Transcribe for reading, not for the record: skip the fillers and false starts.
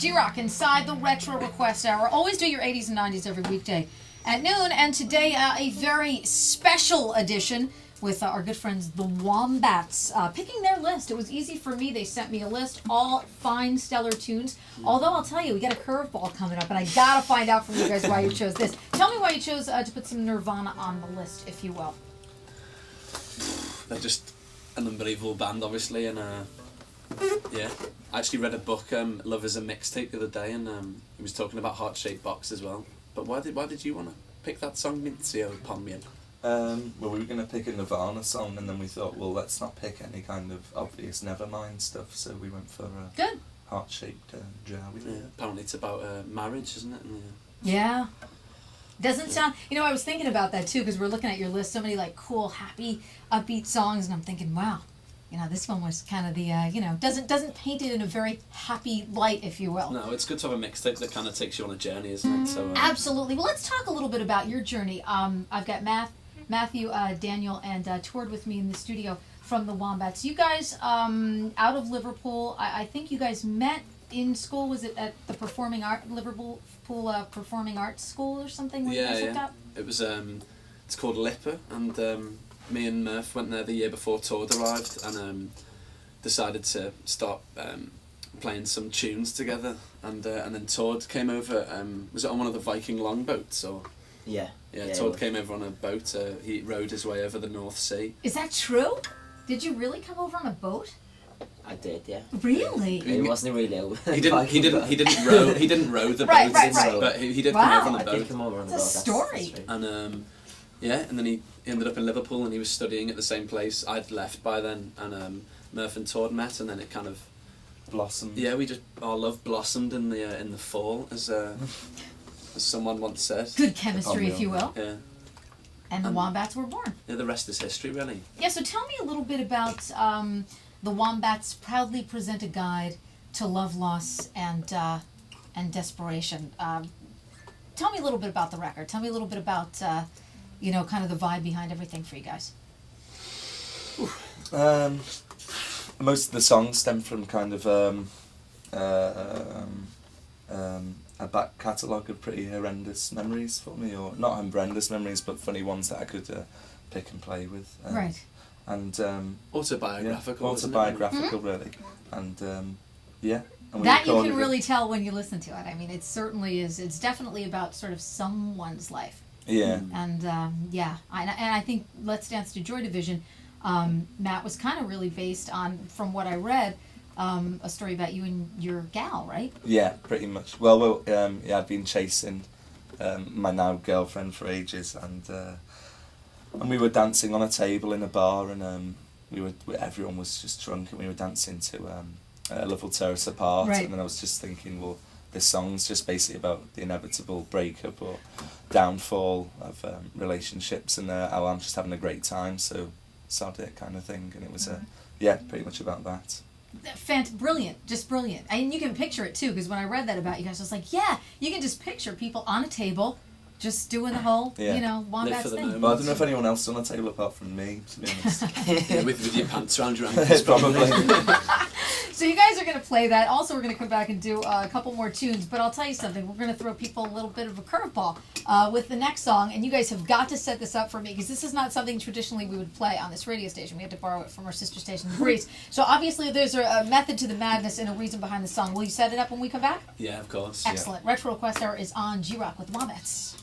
GROCK inside the Retro Request Hour. Always do your 80s and 90s every weekday at noon. And today, a very special edition with our good friends, the WOMBATS, picking their list. It was easy for me. They sent me a list, all fine, stellar tunes. Although I'll tell you, we got a curveball coming up, and I gotta find out from you guys why you chose this. Tell me why you chose to put some Nirvana on the list, if you will. They're just an unbelievable band, obviously, and yeah. I actually read a book, Love is a Mixtape, the other day, and he was talking about Heart-Shaped Box as well. But why did you want to pick that song, Mincio Pommian? Well, we were going to pick a Nirvana song, and then we thought, well, let's not pick any kind of obvious Nevermind stuff, so we went for Good. Heart-Shaped Jar. Yeah, apparently it's about marriage, isn't it? And, yeah. Doesn't sound... You know, I was thinking about that, too, because we're looking at your list, so many, like, cool, happy, upbeat songs, and I'm thinking, wow, you know, this one was kind of the, you know, doesn't paint it in a very happy light, if you will. No, it's good to have a mixtape that kind of takes you on a journey, isn't it? So Absolutely. Well, let's talk a little bit about your journey. I've got Matthew, Daniel, and toured with me in the studio from the WOMBATS. You guys, out of Liverpool, I think you guys met in school. Was it at the Liverpool Performing Arts School or something? Where you guys hooked up? It was. It's called Lipper, and me and Murph went there the year before Todd arrived, and decided to start playing some tunes together. And then Todd came over. Was it on one of the Viking longboats or? Yeah. Yeah, Todd came over on a boat. He rowed his way over the North Sea. Is that true? Did you really come over on a boat? I did, yeah. Really? It wasn't really. He didn't row the boat, Right. but he did Wow. come over on the I boat. did come over on the boat. It's a story. That's true. And yeah, and then he ended up in Liverpool, and he was studying at the same place. I'd left by then, and Murph and Todd met, and then it kind of Blossomed. Yeah, our love blossomed in the fall, as someone once said. Good chemistry, if you will. Yeah. And the WOMBATS were born. Yeah, the rest is history, really. Yeah, so tell me a little bit about the WOMBATS proudly present a guide to love, loss, and desperation. Tell me a little bit about the record. Tell me a little bit about, you know, kind of the vibe behind everything for you guys. Most of the songs stem from kind of a back catalogue of pretty horrendous memories for me, or not horrendous memories, but funny ones that I could pick and play with. Right. And Autobiographical. yeah, autobiographical, really. And yeah. And we That you recorded can it. really tell when you listen to it. I mean, it certainly is. It's definitely about sort of someone's life. Yeah. And yeah, and I think Let's Dance to Joy Division, Matt, was kind of really based on, from what I read, a story about you and your gal, right? Yeah, pretty much. Well, yeah, I'd been chasing my now girlfriend for ages, and we were dancing on a table in a bar, and everyone was just drunk, and we were dancing to Love Will Tear Us Apart, Right. and then I was just thinking, well, this song's just basically about the inevitable breakup or downfall of relationships, and how I'm just having a great time, so sod it kind of thing, and it was yeah, pretty much about that. Brilliant, just brilliant. And you can picture it too, because when I read that about you guys, I was like, yeah, you can just picture people on a table, just doing the whole, Yeah. you know, WOMBATS for the thing. moment. Well, I don't know if anyone else is on the table apart from me, to be honest. Yeah, with your pants around your ankles. Probably. So you guys are going to play that. Also, we're going to come back and do a couple more tunes. But I'll tell you something. We're going to throw people a little bit of a curveball with the next song. And you guys have got to set this up for me, because this is not something traditionally we would play on this radio station. We had to borrow it from our sister station, Greece. So obviously there's a method to the madness and a reason behind the song. Will you set it up when we come back? Yeah, of course. Excellent. Retro Request Hour is on GROCK with WOMBATS.